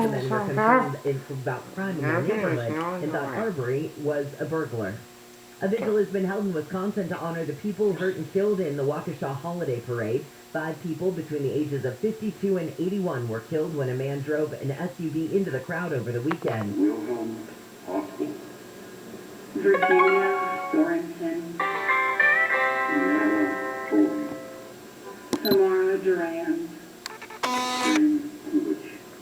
Men were concerned about crime in their neighborhood and thought Arbery was a burglar. A vigil has been held in Wisconsin to honor the people hurt and killed in the Waukesha Holiday Parade. 5 people between the ages of 52 and 81 were killed when a man drove an SUV into the crowd over the weekend. Wilhelm Hospital. Virginia, Thornton, Nero, Foley, Tamara Durand, and Coolidge.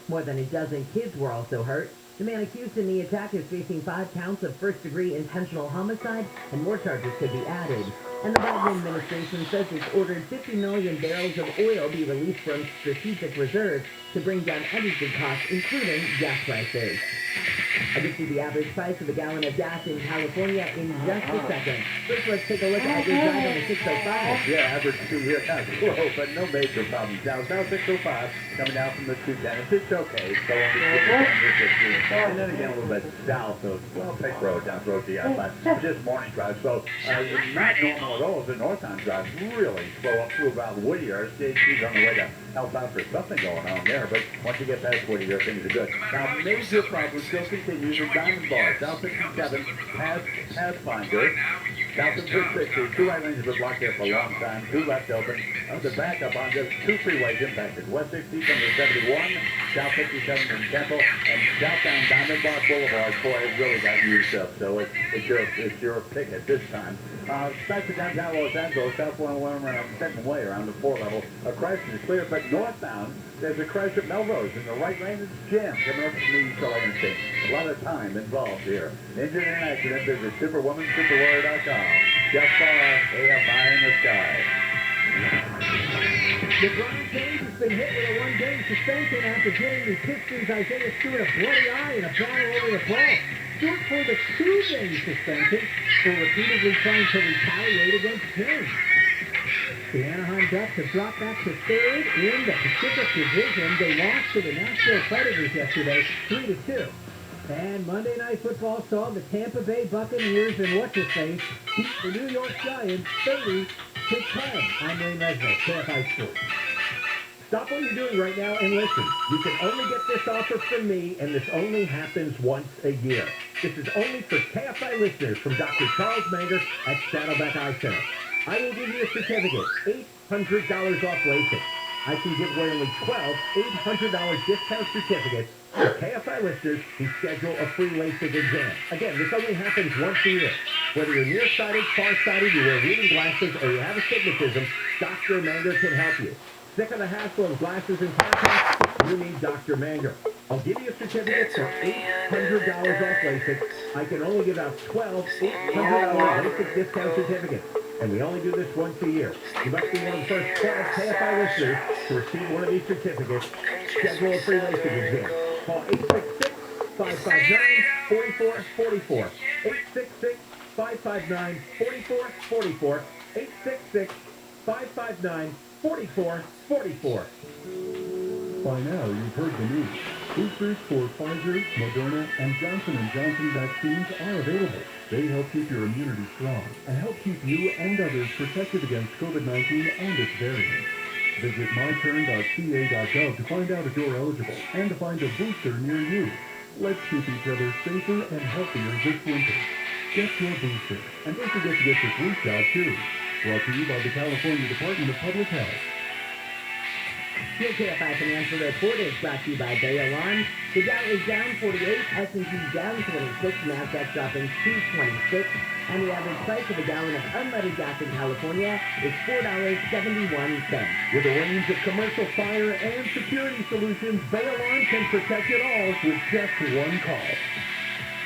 More than a dozen kids were also hurt. The man accused in the attack is facing 5 counts of first-degree intentional homicide, and more charges could be added. And the Biden administration says it's ordered 50 million barrels of oil be released from strategic reserves to bring down energy costs, including gas prices. I will see the average price of a gallon of gas in California in just a second. First, let's take a look at your drive on the 605. Yeah, average 2 here, kind of slow, but no major problems. Now 605, coming down from the 210. It's okay. So on the 210, and then again a little bit south of, well, Pick Road, down Road to the I-5. Just morning drive. So not normal at all. The northbound drive really slow up through about Whittier. She's on the way to help out for something going on there, but once you get past Whittier, things are good. Now, major problem still continues in Diamond Bar. South 57 Pathfinder. South of 260, 2 right lanes were blocked there for a long time, 2 left open. The backup on the 2 freeways impacted. West 60 from the 71, South 57 from Temple, and southbound Diamond Bar Boulevard. Boy, it really got used up, so it's your pick at this time. Back to downtown Los Angeles, South 101 around Fenton Way, around the 4 level. A crash is clear, but northbound, there's a crash at Melrose. In the right lane, it's jammed coming up from the East Lane thing. A lot of time involved here. Injured in an accident, visit superwomansuperwarrior.com. Just saw AFI in the sky. LeBron James has been hit with a 1-game suspension after giving the Pistons Isaiah Stewart a bloody eye in a battle over the ball. Stewart pulled a 2-game suspension for repeatedly trying to retaliate against him. The Anaheim Ducks have dropped back to 3rd in the Pacific Division. They lost to the Nashville Predators yesterday, 3-2. And Monday Night Football saw the Tampa Bay Buccaneers and what's-his-face beat the New York Giants 30-10. I'm Ray Mesner, KFI Sports. Stop what you're doing right now and listen. You can only get this offer from me, and this only happens once a year. This is only for KFI listeners from Dr. Charles Manger at Saddleback Eye Center. I will give you a certificate, $800 off LASIK. I can give away only 12 $800 discount certificates for KFI listeners who schedule a free LASIK exam. Again, this only happens once a year. Whether you're nearsighted, farsighted, you wear reading glasses, or you have astigmatism, Dr. Manger can help you. Sick of the hassle of glasses and contacts? You need Dr. Manger. I'll give you a certificate for $800 off LASIK. I can only give out 12 $800 LASIK discount certificates. And we only do this once a year. You must be one of the first 12 KFI listeners to receive one of these certificates. Schedule a free LASIK exam. Call 866-559-4444. 866-559-4444. 866-559-4444. By now, you've heard the news. Boosters for Pfizer, Moderna, and Johnson & Johnson vaccines are available. They help keep your immunity strong and help keep you and others protected against COVID-19 and its variants. Visit myturn.ca.gov to find out if you're eligible and to find a booster near you. Let's keep each other safer and healthier this winter. Get your booster, and don't forget to get your flu shot, too. Brought to you by the California Department of Public Health. Your KFI Financial Report is brought to you by Bay Alarm. The Dow is down 48, S&P down 26, NASDAQ dropping 226, and the average price of a gallon of unleaded gas in California is $4.71. With a range of commercial fire and security solutions, Bay Alarm can protect it all with just one call.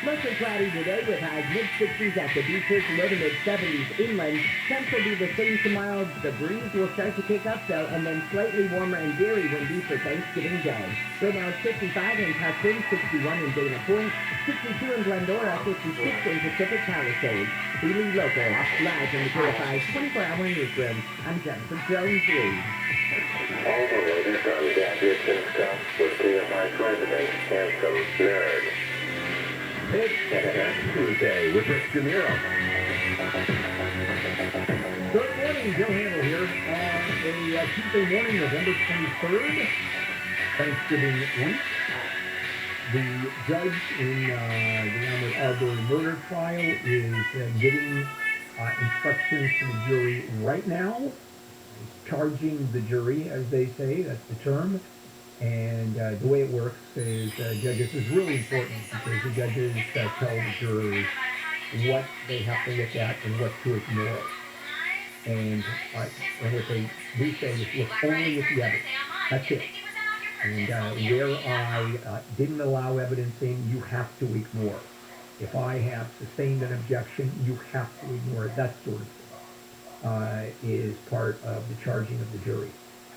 Mostly cloudy today with highs mid-60s at the beaches, low to mid-70s inland. Temps will be the same tomorrow. The breeze will start to kick up, though, and then slightly warmer and very windy for Thanksgiving Day. Right now it's 55 in Tustin, 61 in Dana Point, 62 in Glendora, 56 in Pacific Palisades. We lead local, live from the KFI's 24-hour newsroom. I'm Jennifer Jones-Lee. All the latest on gadgets and stuff with KFI's resident handsome nerd. It's Tuesday with Rick DeMiro. Good morning, Joe Handel here on a Tuesday morning, November 23rd, Thanksgiving week. The judge in the Elmwood Arbery murder trial is giving instructions to the jury right now, charging the jury, as they say, that's the term. And the way it works is judges is really important because the judges tell the jurors what they have to look at and what to ignore. And what they do say is look only at the evidence. That's it. And where I didn't allow evidence in, you have to ignore. If I have sustained an objection, you have to ignore it. That sort of thing is part of the charging of the jury.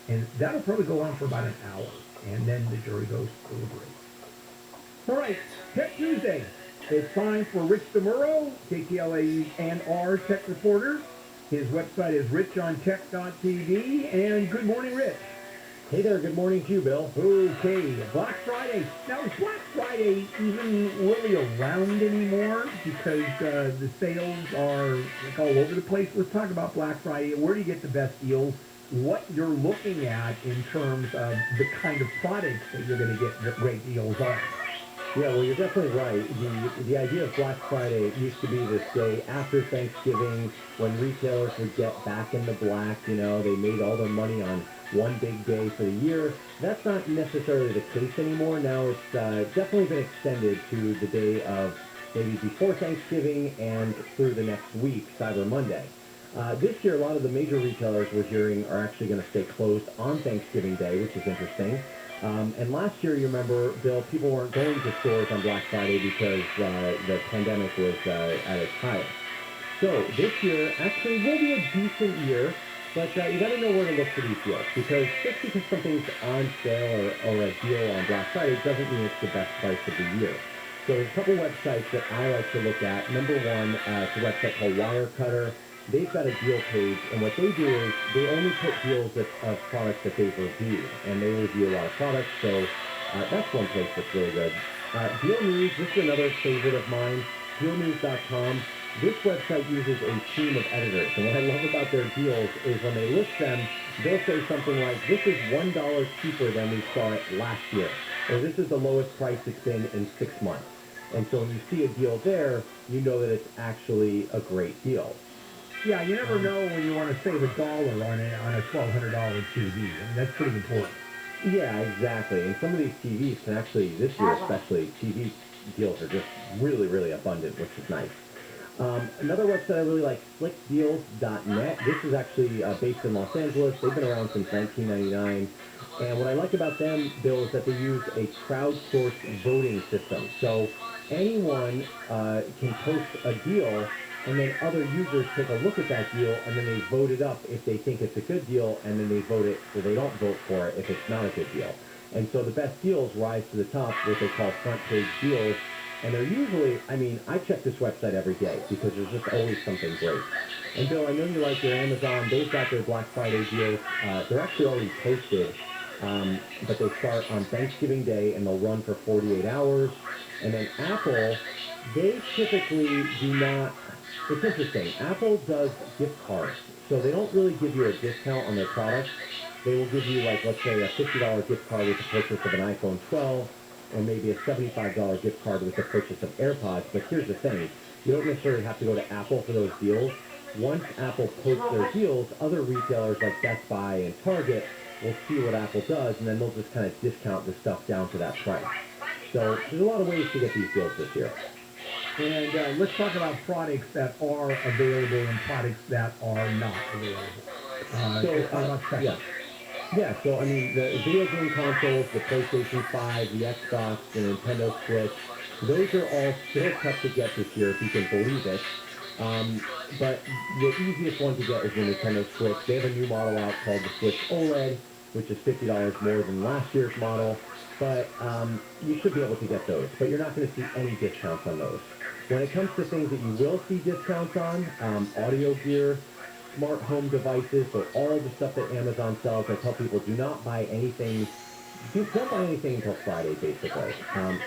And that'll probably go on for about an hour. And then the jury goes to deliberate. All right, Tech Tuesday. It's time for Rich DeMuro, KTLA and R Tech reporter. His website is richontech.tv. And good morning, Rich. Hey there, good morning to you, Bill. Okay, Black Friday. Now, is Black Friday even really around anymore? Because the sales are like all over the place. Let's talk about Black Friday. Where do you get the best deals? What you're looking at in terms of the kind of products that you're going to get great deals on. Yeah, well, you're definitely right. The idea of Black Friday used to be this day after Thanksgiving when retailers would get back in the black. You know, they made all their money on one big day for the year. That's not necessarily the case anymore. Now it's definitely been extended to the day of maybe before Thanksgiving and through the next week, Cyber Monday. This year, a lot of the major retailers we're hearing are actually going to stay closed on Thanksgiving Day, which is interesting. And last year, you remember, Bill, people weren't going to stores on Black Friday because the pandemic was at its highest. So this year actually will be a decent year, but you got to know where to look for these deals, because just because something's on sale or a deal on Black Friday doesn't mean it's the best price of the year. So there's a couple websites that I like to look at. Number one, it's a website called Wirecutter. They've got a deal page, and what they do is they only put deals of products that they've reviewed, and they review a lot of products, so that's one place that's really good. Deal News, this is another favorite of mine, dealnews.com. This website uses a team of editors, and what I love about their deals is when they list them, they'll say something like, this is $1 cheaper than we saw it last year, or this is the lowest price it's been in 6 months. And so when you see a deal there, you know that it's actually a great deal. Yeah, you never know when you want to save $1 on a $1,200 TV. I mean, that's pretty important. Yeah, exactly. And some of these TVs can actually, this year especially, TV deals are just really, really abundant, which is nice. Another website I really like, slickdeals.net. This is actually based in Los Angeles. They've been around since 1999. And what I like about them, Bill, is that they use a crowdsourced voting system. So anyone can post a deal, and then other users take a look at that deal, and then they vote it up if they think it's a good deal, and then they vote it, or they don't vote for it if it's not a good deal. And so the best deals rise to the top, what they call front page deals, and they're usually, I mean, I check this website every day because there's just always something great. And Bill, I know you like your Amazon. They've got their Black Friday deals. They're actually already posted, but they start on Thanksgiving Day, and they'll run for 48 hours. And then Apple, they typically do not. It's interesting. Apple does gift cards, so they don't really give you a discount on their products. They will give you, like, let's say, a $50 gift card with the purchase of an iPhone 12, or maybe a $75 gift card with the purchase of AirPods. But here's the thing. You don't necessarily have to go to Apple for those deals. Once Apple posts their deals, other retailers like Best Buy and Target will see what Apple does, and then they'll just kind of discount the stuff down to that price. So there's a lot of ways to get these deals this year. And let's talk about products that are available and products that are not available. So I mean, the video game consoles, the PlayStation 5, the Xbox, the Nintendo Switch, those are all still tough to get this year, if you can believe it. But the easiest one to get is the Nintendo Switch. They have a new model out called the Switch OLED, which is $50 more than last year's model. But you should be able to get those. But you're not going to see any discounts on those. When it comes to things that you will see discounts on, audio gear, smart home devices, so all the stuff that Amazon sells, I tell people do not buy anything. Don't buy anything until Friday, basically.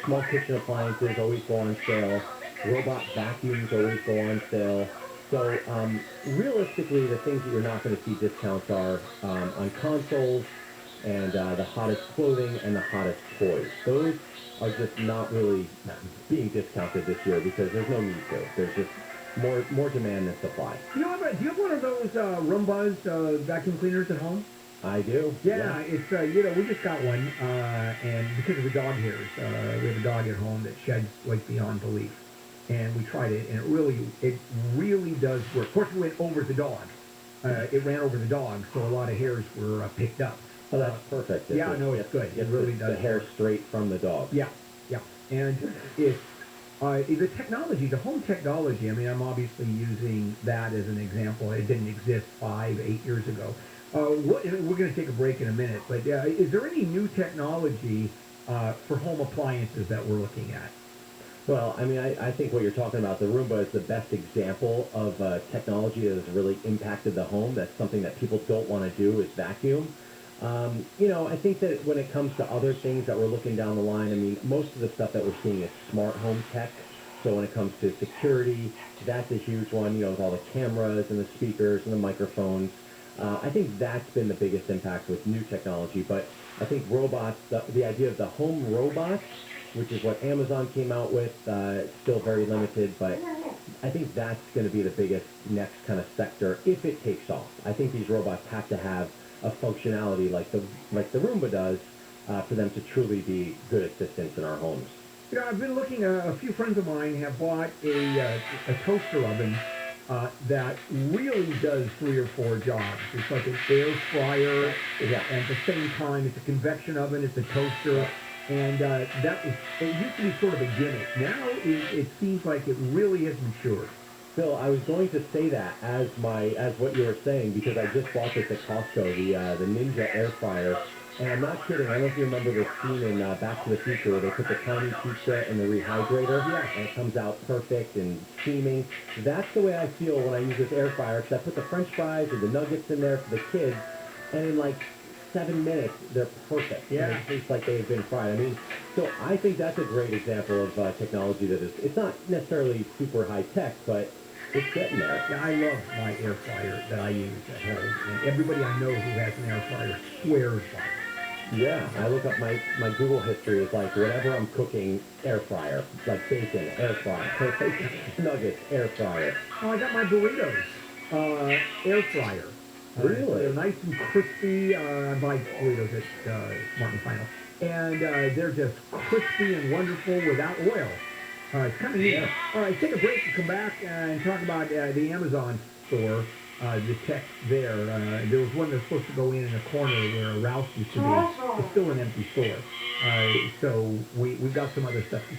Small kitchen appliances always go on sale. Robot vacuums always go on sale. So realistically, the things that you're not going to see discounts are on consoles, and the hottest clothing and the hottest toys. Those are just not really being discounted this year because there's no need to. There's just more demand than supply. Do you have one of those Roombas vacuum cleaners at home? I do. Yeah, it's we just got one, and because of the dog hairs, we have a dog at home that sheds like beyond belief, and we tried it, and it really does work. Of course, it went over the dog. It ran over the dog, so a lot of hairs were picked up. Oh, that's perfect. Yeah, no, it's good. It really does. The hair straight from the dog. Yeah, and it's the technology, the home technology. I mean, I'm obviously using that as an example. It didn't exist 5-8 years ago. We're going to take a break in a minute, but is there any new technology for home appliances that we're looking at? Well, I mean, I think what you're talking about, the Roomba is the best example of technology that has really impacted the home. That's something that people don't want to do is vacuum. I think that when it comes to other things that we're looking down the line, I mean, most of the stuff that we're seeing is smart home tech. So when it comes to security, that's a huge one, with all the cameras and the speakers and the microphones. I think that's been the biggest impact with new technology. But I think robots, the idea of the home robots, which is what Amazon came out with, still very limited, but I think that's going to be the biggest next kind of sector if it takes off. I think these robots have to have a functionality like the Roomba does for them to truly be good assistants in our homes. I've been looking, a few friends of mine have bought a toaster oven that really does 3 or 4 jobs. It's like an air fryer, and at the same time it's a convection oven, it's a toaster, and it used to be sort of a gimmick. Now it seems like it really has matured. Phil, I was going to say that as what you were saying because I just bought this at Costco, the Ninja air fryer, and I'm not kidding. I don't know if you remember the scene in Back to the Future where they put the tiny pizza in the rehydrator, and it comes out perfect and steaming. That's the way I feel when I use this air fryer, because I put the French fries or the nuggets in there for the kids, and in like 7 minutes, they're perfect. Yeah. And it tastes like they've been fried. I mean, so I think that's a great example of technology that it's not necessarily super high tech, but it's getting there. Yeah, I love my air fryer that I use at home, and everybody I know who has an air fryer swears by it. Yeah, I look up my Google history is like whatever I'm cooking, air fryer. Like bacon, air fryer. Nuggets, air fryer. Oh, I got my burritos, air fryer. Really? They're nice and crispy. I buy burritos at Smart and Final. And they're just crispy and wonderful without oil. It's kind of neat. Yeah. All right, take a break and come back and talk about the Amazon store, the tech there. There was one that's supposed to go in a corner where a Rouse used to be. It's still an empty store. So we've got some other stuff to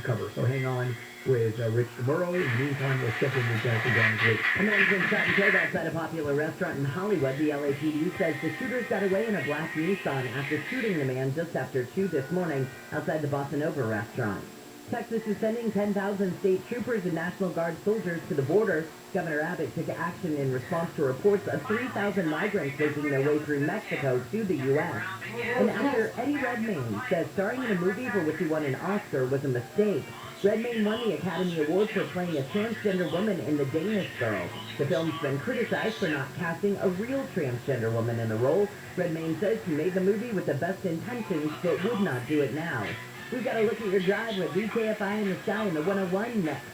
cover. So hang on with Rich DeMuro. In the meantime, we'll step in with Jennifer Jones. A man's been shot and killed outside a popular restaurant in Hollywood. The LAPD says the shooters got away in a black Nissan after shooting the man just after 2 this morning outside the Bossa Nova restaurant. Texas is sending 10,000 state troopers and National Guard soldiers to the border. Governor Abbott took action in response to reports of 3,000 migrants making their way through Mexico to the U.S. And actor Eddie Redmayne says starring in a movie for which he won an Oscar was a mistake. Redmayne won the Academy Award for playing a transgender woman in The Danish Girl. The film's been criticized for not casting a real transgender woman in the role. Redmayne says he made the movie with the best intentions but would not do it now. We've got a look at your drive with VKFI in the sky in the 101 next.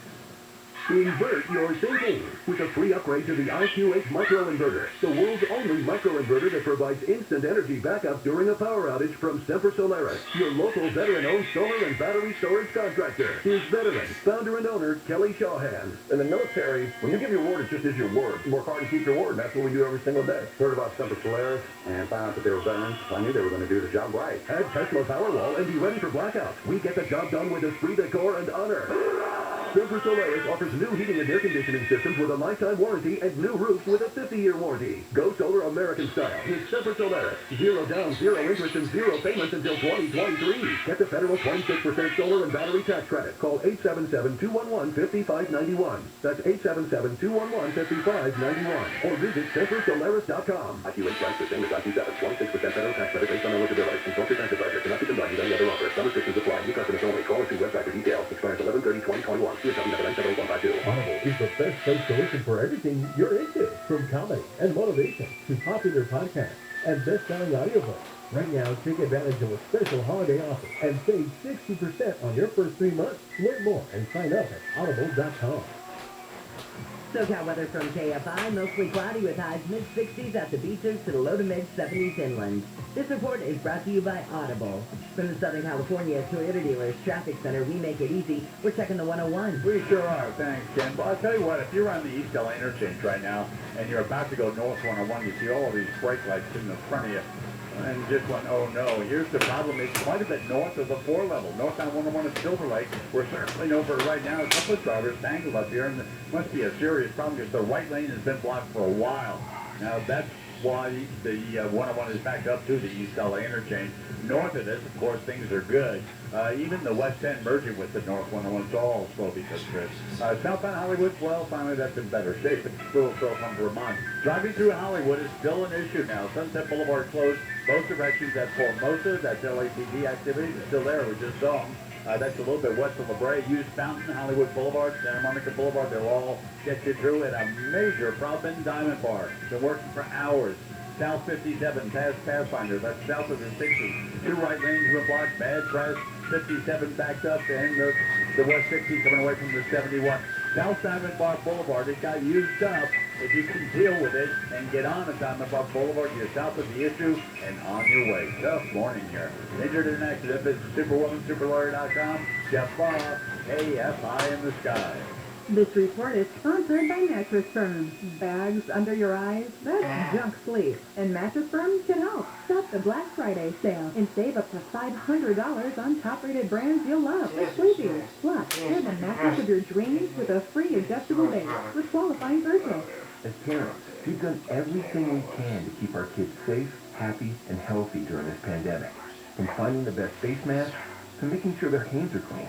Invert your thinking with a free upgrade to the IQH microinverter, the world's only microinverter that provides instant energy backup during a power outage from Semper Solaris, your local veteran-owned solar and battery storage contractor. Here's veteran, founder and owner, Kelly Shawhan. In the military, when you give your word, it just is your word. You work hard to keep your word, and that's what we do every single day. Heard about Semper Solaris and found out that they were veterans. I knew they were going to do the job right. Add Tesla Powerwall and be ready for blackouts. We get the job done with esprit de corps and honor. Semper Solaris offers new heating and air conditioning systems with a lifetime warranty and new roofs with a 50-year warranty. Go solar American style with Semper Solaris. 0 down, 0 interest, and 0 payments until 2023. Get the federal 26% solar and battery tax credit. Call 877-211-5591. That's 877-211-5591. Or visit SemperSolaris.com. IQH price the same as IQ7. 26% federal tax credit based on eligibility. Consult your tax advisor. Cannot be combined with any other offer. Some restrictions apply. New customers only. Call or see website for details. Expires 11/30/2021. Audible is the best place to listen for everything you're into, from comedy and motivation to popular podcasts. and best-selling audiobooks. Right now, take advantage of a special holiday offer and save 60% on your first 3 months. Learn more and sign up at audible.com. SoCal weather from KFI, mostly cloudy with highs mid-60s at the beaches to the low to mid-70s inland. This report is brought to you by Audible. From the Southern California Toyota Dealers Traffic Center, we make it easy. We're checking the 101. We sure are. Thanks, Ken. Well, I'll tell you what, if you're on the East LA interchange right now and you're about to go north 101, you see all of these brake lights in the front of you. And just went, oh no, here's the problem. It's quite a bit north of the 4 level. Northbound 101 at Silver Lake. We're certainly know for right now a couple of drivers tangled up here, and it must be a serious problem because the right lane has been blocked for a while. Now that's why the 101 is backed up to the East LA interchange. North of this, of course, things are good. Even the West End merging with the North 101 is all slow because of this. Southbound Hollywood, well, finally that's in better shape. It's still from Vermont. Driving through Hollywood is still an issue now. Sunset Boulevard closed both directions. That's Formosa. That's LAPD activity. It's still there. We just saw them. That's a little bit west of La Brea. Used Fountain, Hollywood Boulevard, Santa Monica Boulevard. They'll all get you through. And a major problem in Diamond Bar. Been working for hours. South 57, past Pathfinder. That's south of the 60. 2 right lanes were blocked. Bad press. 57 backed up. And the West 60 coming away from the 71. South Diamond Bar Boulevard. It got used up. If you can deal with it and get on at Diamond Bar Boulevard, you're south of the issue and on your way. Tough morning here. Injured in an accident. Visit superwomansuperlawyer.com. Jeff Boss, KFI in the sky. This report is sponsored by Mattress Firm. Bags under your eyes? That's junk sleep. And Mattress Firm can help. Stop the Black Friday sale and save up to $500 on top-rated brands you'll love, like Sleepy's. Plus, share the mattress of your dreams with a free adjustable base with qualifying purchase. As parents, we've done everything we can to keep our kids safe, happy, and healthy during this pandemic. From finding the best face masks to making sure their hands are clean.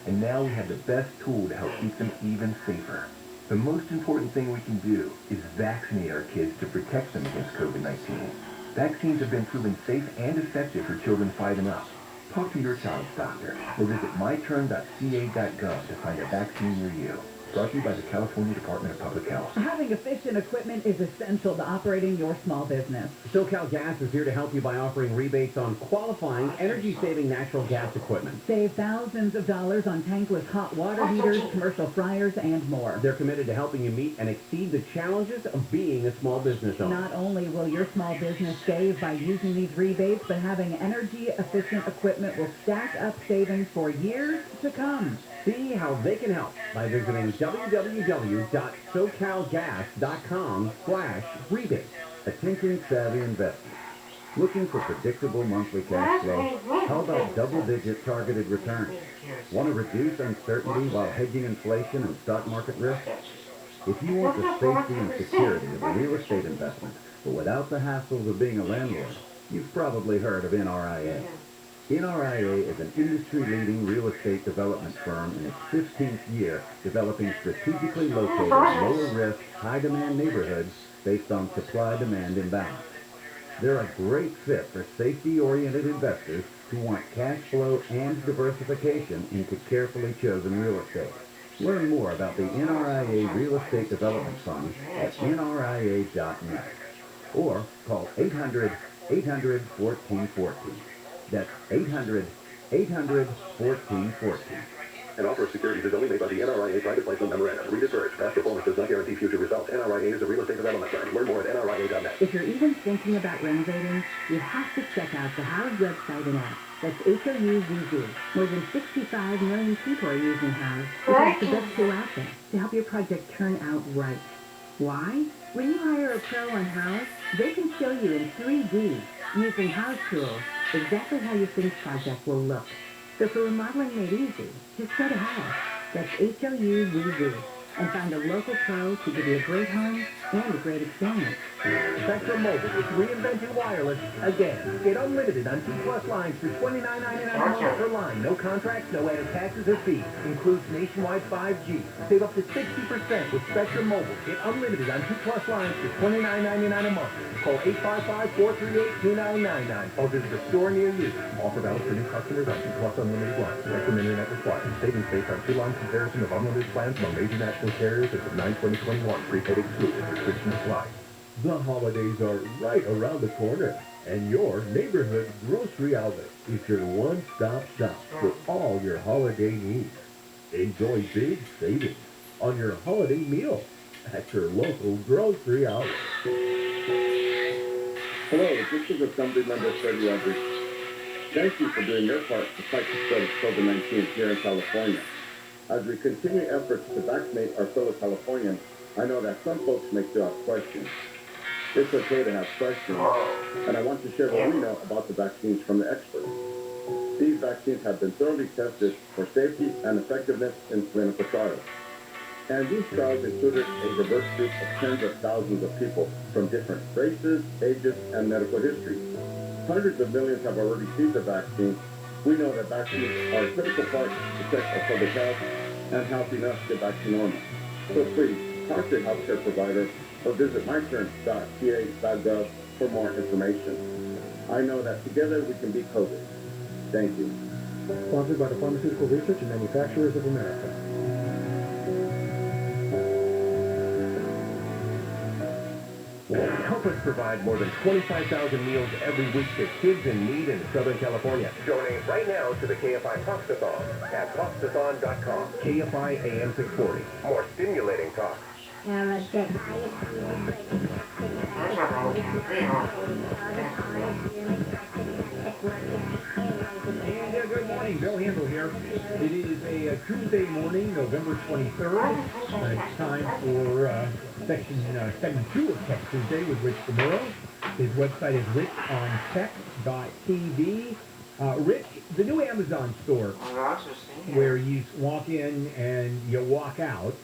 And now we have the best tool to help keep them even safer. The most important thing we can do is vaccinate our kids to protect them against COVID-19. Vaccines have been proven safe and effective for children 5 and up. Talk to your child's doctor or visit myturn.ca.gov to find a vaccine near you. Brought to you by the California Department of Public Health. Having efficient equipment is essential to operating your small business. SoCal Gas is here to help you by offering rebates on qualifying energy-saving natural gas equipment. Save thousands of dollars on tankless hot water heaters, commercial fryers, and more. They're committed to helping you meet and exceed the challenges of being a small business owner. Not only will your small business save by using these rebates, but having energy-efficient equipment will stack up savings for years to come. See how they can help by visiting www.socalgas.com/rebate. Attention savvy investors. Looking for predictable monthly cash flow? How about double-digit targeted returns? Want to reduce uncertainty while hedging inflation and stock market risk? If you want the safety and security of a real estate investment, but without the hassles of being a landlord, you've probably heard of NRIA. NRIA is an industry-leading real estate development firm in its 15th year, developing strategically located, lower-risk, high-demand neighborhoods based on supply-demand imbalance. They're a great fit for safety-oriented investors who want cash flow and diversification into carefully chosen real estate. Learn more about the NRIA Real Estate Development Fund at nria.net or call 800-800-1414. That's 800-800-1414. An offer of securities is only made by the NRIA Private Placement Memorandum. Read it first. Past performance does not guarantee future results. NRIA is a real estate development firm. Learn more at nria.net. If you're even thinking about renovating, you have to check out the House website and app. That's HOUZZ. More than 65 million people are using House, because it's the best tool out there to help your project turn out right. Why? When you hire a pro on House, they can show you in 3D, using House tools, exactly how your finished project will look. So for remodeling made easy, just go to House. That's HOUZZ. And find a local pro to give you a great home and a great experience. Spectrum Mobile is reinventing wireless again. Get unlimited on 2+ lines for $29.99 a month per line. No contracts, no added taxes or fees. Includes nationwide 5G. Save up to 60% with Spectrum Mobile. Get unlimited on 2+ lines for $29.99 a month. Call 855-438-2999 or visit a store near you. Offer valid for new customers on 2+ unlimited lines. Spectrum Internet required. Savings based on 2-line comparison of unlimited plans among major national carriers as of 9/20/21. Prepaid exclusive. Restrictions apply. The holidays are right around the corner, and your neighborhood grocery outlet is your one-stop shop for all your holiday needs. Enjoy big savings on your holiday meal at your local grocery outlet. Hello, this is Assembly Member Freddie Rodriguez. Thank you for doing your part to fight the spread of COVID-19 here in California. As we continue efforts to vaccinate our fellow Californians, I know that some folks may still have questions. It's okay to have questions, and I want to share what we know about the vaccines from the experts. These vaccines have been thoroughly tested for safety and effectiveness in clinical trials. And these trials included a diverse group of tens of thousands of people from different races, ages, and medical histories. Hundreds of millions have already received the vaccine. We know that vaccines are a critical part to protect our public health and helping us get back to normal. So please, talk to a healthcare provider or visit myturn.ca.gov for more information. I know that together we can beat COVID. Thank you. Sponsored by the Pharmaceutical Research and Manufacturers of America. Help us provide more than 25,000 meals every week to kids in need in Southern California. Donate right now to the KFI Talksathon at talksathon.com. KFI AM 640. More stimulating talk. And good morning, Bill Handel here. It is a Tuesday morning, November 23rd. It's time for segment 2 of Tech Tuesday with Rich DeMuro. His website is richontech.tv. Rich, the new Amazon store, where you walk in and you walk out,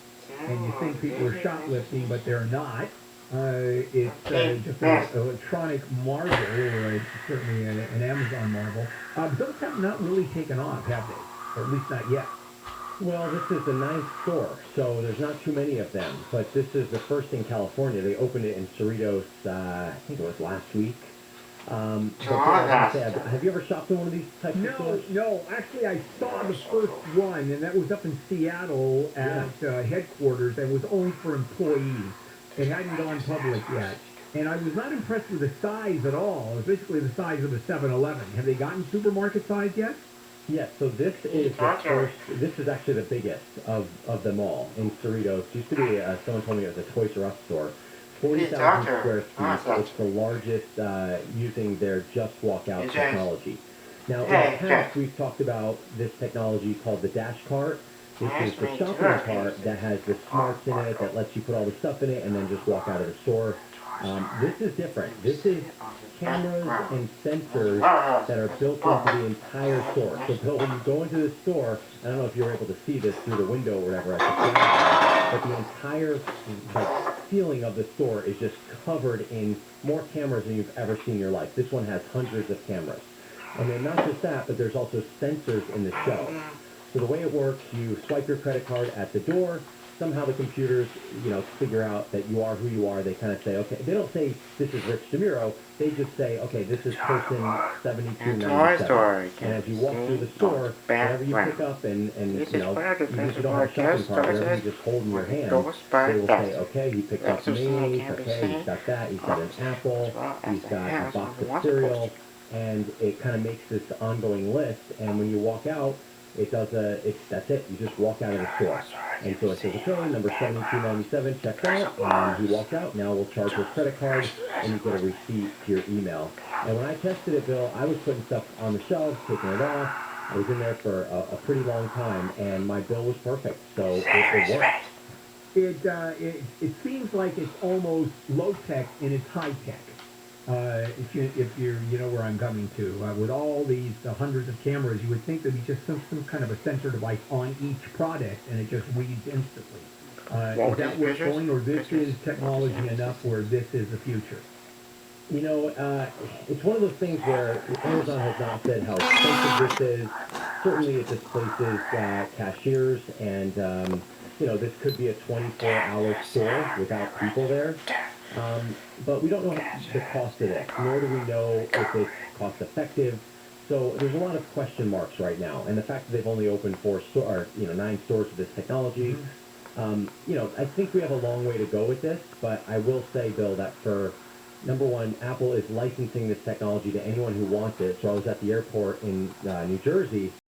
and you think people are shoplifting, but they're not. It's just an electronic marvel, or certainly an Amazon marvel. Those have not really taken off, have they? Or at least not yet. Well, this is the 9th store, so there's not too many of them. But this is the first in California. They opened it in Cerritos, I think it was last week. Have you ever shopped in one of these types of stores? No. Actually, I saw the first one, and that was up in Seattle at headquarters, and was only for employees. It hadn't gone public yet. And I was not impressed with the size at all. It was basically the size of a 7-Eleven. Have they gotten supermarket size yet? Yes, so this is the first, this is actually the biggest of them all in Cerritos. It used to be, someone told me it was a Toys R Us store. 40,000 square feet. It's the largest using their Just Walk Out technology. Now, in the past, we've talked about this technology called the Dash Cart. This is the shopping cart that has the smarts in it that lets you put all the stuff in it and then just walk out of the store. This is different. This is cameras and sensors that are built into the entire store. So Bill, when you go into the store, I don't know if you're able to see this through the window or whatever at the front, but the entire ceiling of the store is just covered in more cameras than you've ever seen in your life. This one has hundreds of cameras. And then not just that, but there's also sensors in the shelves. So the way it works, you swipe your credit card at the door. Somehow the computers, figure out that you are who you are. They kind of say, okay, they don't say this is Rich DeMuro. They just say, okay, this is person 7297. And as you walk through the store, whatever you pick up and even if you don't have a shopping cart, whatever you just hold in your hand, they will say, okay, he picked up me, okay, he's got that, he's got an apple, he's got a box of cereal, and it kind of makes this ongoing list. And when you walk out, that's it. You just walk out of the store. And so it says, okay, number 7297 checked out, and he walked out. Now we'll charge your credit card, and you get a receipt to your email. And when I tested it, Bill, I was putting stuff on the shelves, taking it off. I was in there for a pretty long time, and my bill was perfect. So it worked. It seems like it's almost low-tech and it's high-tech. If you know where I'm coming to. With all these hundreds of cameras, you would think there'd be just some kind of a sensor device on each product, and it just reads instantly. Is that where it's going, or this is technology enough where this is the future? It's one of those things where Amazon has not said how expensive this is. Certainly it displaces cashiers, and, this could be a 24-hour store without people there. But we don't know the cost of this, nor do we know if it's cost-effective. So there's a lot of question marks right now. And the fact that they've only opened 9 stores with this technology, You know, I think we have a long way to go with this, but I will say, Bill, that for number one, Apple is licensing this technology to anyone who wants it. So I was at the airport in New Jersey,